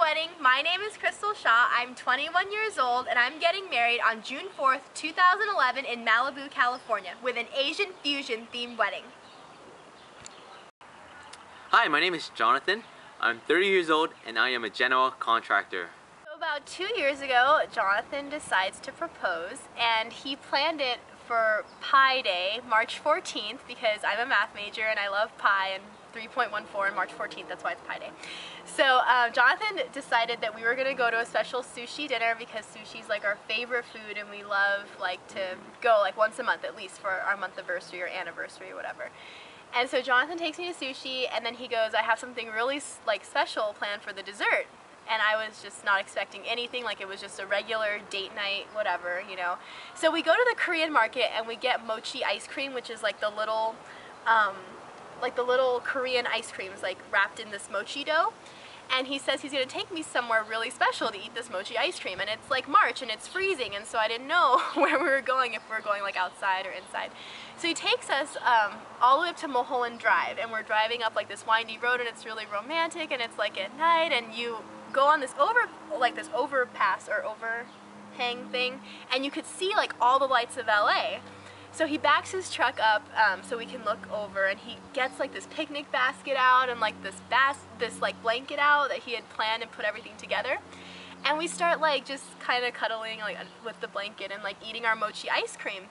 wedding. My name is Crystal Shaw. I'm 21 years old and I'm getting married on June 4th, 2011 in Malibu, California with an Asian fusion themed wedding. Hi, my name is Jonathan. I'm 30 years old and I am a general contractor. So about 2 years ago, Jonathan decides to propose and he planned it for Pi Day, March 14th, because I'm a math major and I love pi and 3.14 and March 14th, that's why it's Pi Day. So Jonathan decided that we were going to go to a special sushi dinner because sushi is like our favorite food and we love to go like once a month at least for our month anniversary or anniversary or whatever. And so Jonathan takes me to sushi and then he goes, I have something really special planned for the dessert. And I was just not expecting anything, like it was just a regular date night, whatever, you know. So we go to the Korean market and we get mochi ice cream, which is like the little Korean ice creams like wrapped in this mochi dough. And he says he's going to take me somewhere really special to eat this mochi ice cream. And it's like March and it's freezing, and so I didn't know where we were going, if we were going like outside or inside. So he takes us all the way up to Mulholland Drive, and we're driving up like this windy road and it's really romantic and it's like at night and you go on this overpass or overhang thing and you could see like all the lights of LA. So he backs his truck up so we can look over and he gets like this picnic basket out and like this blanket out that he had planned and put everything together. And we start like just kind of cuddling like with the blanket and like eating our mochi ice cream.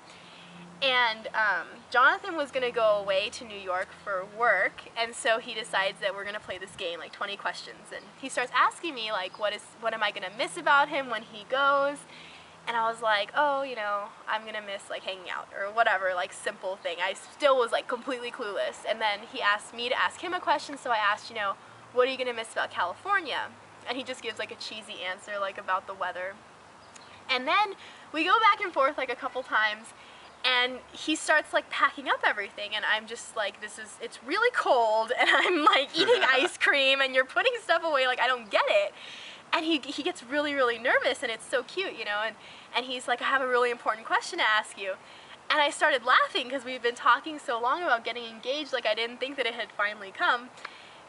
And Jonathan was gonna go away to New York for work, and so he decides that we're gonna play this game, like 20 questions, and he starts asking me like what am I gonna miss about him when he goes. And I was like, oh, you know, I'm gonna miss like hanging out or whatever, like simple thing. I still was like completely clueless. And then he asked me to ask him a question, so I asked, you know, what are you gonna miss about California? And he just gives like a cheesy answer like about the weather. And then we go back and forth like a couple times and he starts like packing up everything and I'm just like, it's really cold and I'm like eating ice cream and you're putting stuff away, like I don't get it. And he gets really, really nervous and it's so cute, you know, and he's like, I have a really important question to ask you. And I started laughing because we've been talking so long about getting engaged, like I didn't think that it had finally come.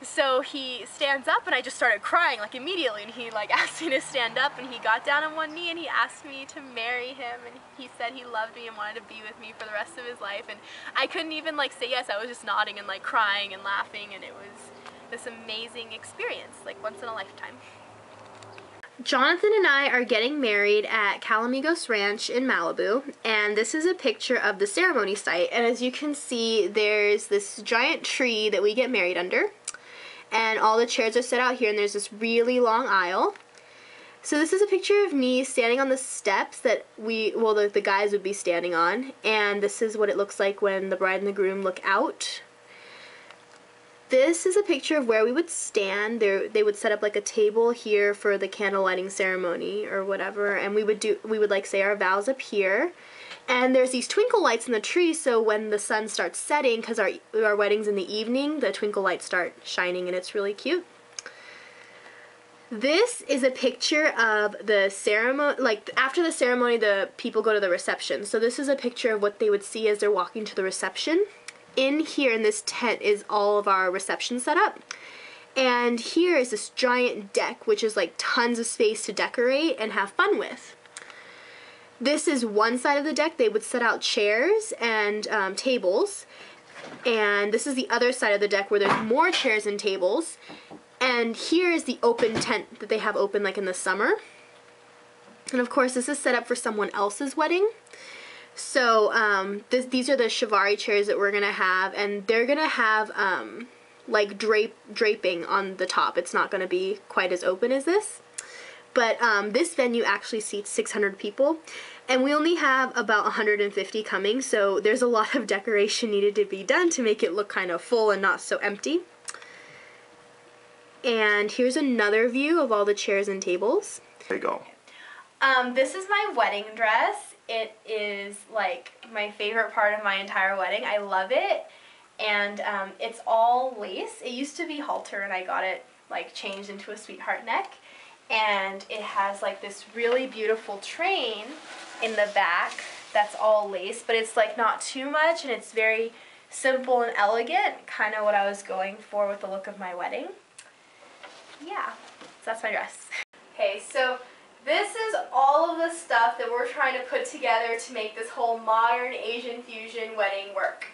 So he stands up and I just started crying like immediately, and he like asked me to stand up and he got down on one knee and he asked me to marry him, and he said he loved me and wanted to be with me for the rest of his life. And I couldn't even like say yes, I was just nodding and like crying and laughing, and it was this amazing experience, like once in a lifetime. Jonathan and I are getting married at Calamigos Ranch in Malibu, and this is a picture of the ceremony site. And as you can see, there's this giant tree that we get married under, and all the chairs are set out here, and there's this really long aisle. So this is a picture of me standing on the steps that the guys would be standing on, and this is what it looks like when the bride and the groom look out. This is a picture of where we would stand. They would set up like a table here for the candle lighting ceremony or whatever, and we would like say our vows up here. And there's these twinkle lights in the tree, so when the sun starts setting, because our wedding's in the evening, the twinkle lights start shining and it's really cute. This is a picture of the ceremony, like after the ceremony the people go to the reception. So this is a picture of what they would see as they're walking to the reception. In here in this tent is all of our reception setup. And here is this giant deck, which is like tons of space to decorate and have fun with. This is one side of the deck. They would set out chairs and tables. And this is the other side of the deck where there's more chairs and tables. And here is the open tent that they have open like in the summer. And of course this is set up for someone else's wedding. So these are the Chiavari chairs that we're going to have, and they're going to have like draping on the top. It's not going to be quite as open as this. But this venue actually seats 600 people, and we only have about 150 coming, so there's a lot of decoration needed to be done to make it look kind of full and not so empty. And here's another view of all the chairs and tables. There you go. This is my wedding dress. It is like my favorite part of my entire wedding. I love it, and it's all lace. It used to be halter and I got it like changed into a sweetheart neck, and it has like this really beautiful train in the back that's all lace, but it's like not too much and it's very simple and elegant, kind of what I was going for with the look of my wedding. Yeah, that's my dress. Okay, so this is all of the stuff that we're trying to put together to make this whole modern Asian fusion wedding work.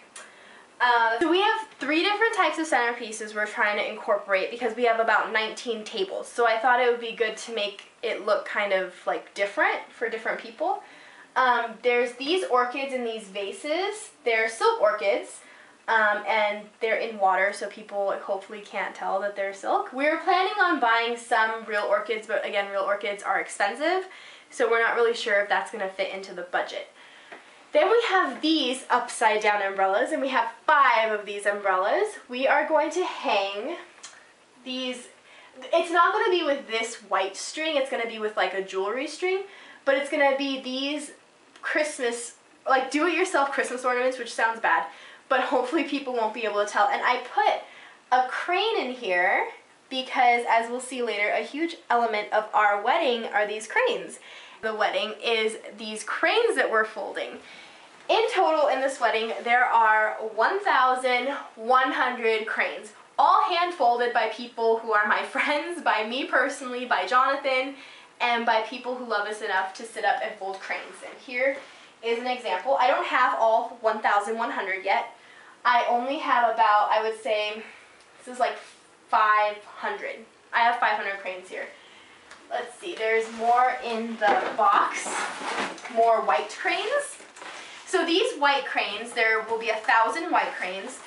So we have 3 different types of centerpieces we're trying to incorporate because we have about 19 tables. So I thought it would be good to make it look kind of like different for different people. There's these orchids in these vases. They're silk orchids, and they're in water, so people hopefully can't tell that they're silk. We're planning on buying some real orchids, but again, real orchids are expensive, so we're not really sure if that's going to fit into the budget. Then we have these upside down umbrellas, and we have 5 of these umbrellas. We are going to hang these. It's not going to be with this white string, it's going to be with like a jewelry string, but it's going to be these Christmas, like do-it-yourself Christmas ornaments, which sounds bad, but hopefully people won't be able to tell. And I put a crane in here because, as we'll see later, a huge element of our wedding are these cranes. The wedding is these cranes that we're folding. In total in this wedding, there are 1,100 cranes, all hand folded by people who are my friends, by me personally, by Jonathan, and by people who love us enough to sit up and fold cranes. And here is an example. I don't have all 1,100 yet. I only have about, I would say, this is like 500. I have 500 cranes here. Let's see, there's more in the box, more white cranes. So these white cranes, there will be 1,000 white cranes.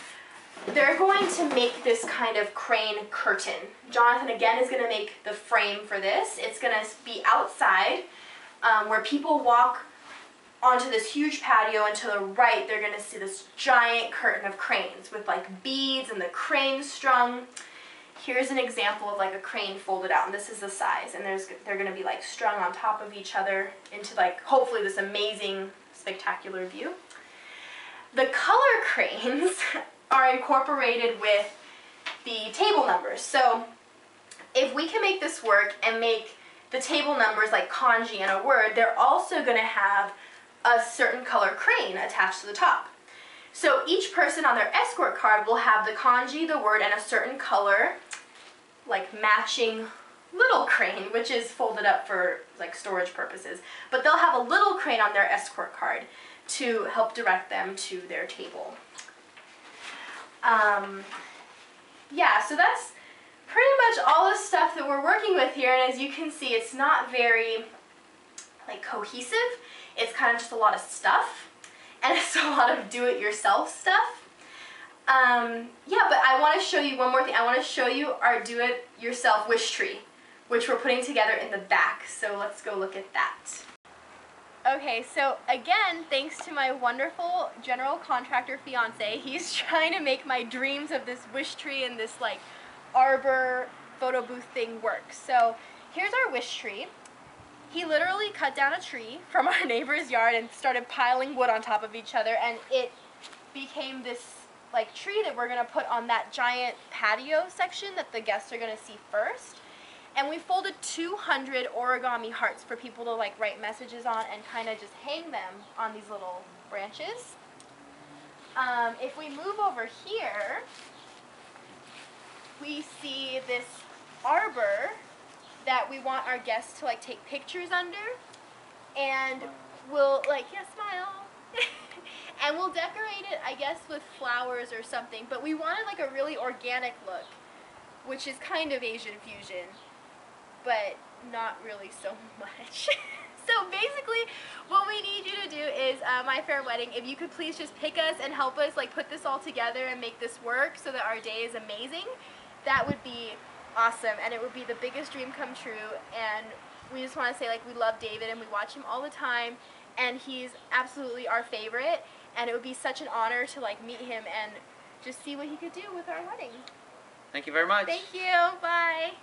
They're going to make this kind of crane curtain. Jonathan again is going to make the frame for this. It's going to be outside where people walk onto this huge patio, and to the right they're going to see this giant curtain of cranes with like beads and the crane strung. Here's an example of like a crane folded out, and this is the size, and they're going to be like strung on top of each other into like hopefully this amazing spectacular view. The color cranes are incorporated with the table numbers. So if we can make this work and make the table numbers like kanji and a word, they're also going to have a certain color crane attached to the top. So each person on their escort card will have the kanji, the word, and a certain color, like matching little crane, which is folded up for like storage purposes. But they'll have a little crane on their escort card to help direct them to their table. Yeah, so that's pretty much all the stuff that we're working with here, and as you can see, it's not very like cohesive. It's kind of just a lot of stuff, and it's a lot of do-it-yourself stuff. Yeah, but I want to show you one more thing. I want to show you our do-it-yourself wish tree, which we're putting together in the back, so let's go look at that. Okay, so again, thanks to my wonderful general contractor fiance, he's trying to make my dreams of this wish tree and this like arbor photo booth thing work. So here's our wish tree. He literally cut down a tree from our neighbor's yard and started piling wood on top of each other, and it became this like tree that we're gonna put on that giant patio section that the guests are gonna see first. And we folded 200 origami hearts for people to like write messages on and kind of just hang them on these little branches. If we move over here, we see this arbor that we want our guests to like take pictures under, and we'll like, yeah, smile. And we'll decorate it, I guess, with flowers or something, but we wanted like a really organic look, which is kind of Asian fusion, but not really so much. So basically, what we need you to do is, My Fair Wedding, if you could please just pick us and help us like put this all together and make this work so that our day is amazing, that would be awesome, and it would be the biggest dream come true. And we just want to say, like, we love David and we watch him all the time, and he's absolutely our favorite, and it would be such an honor to like meet him and just see what he could do with our wedding. Thank you very much. Thank you. Bye.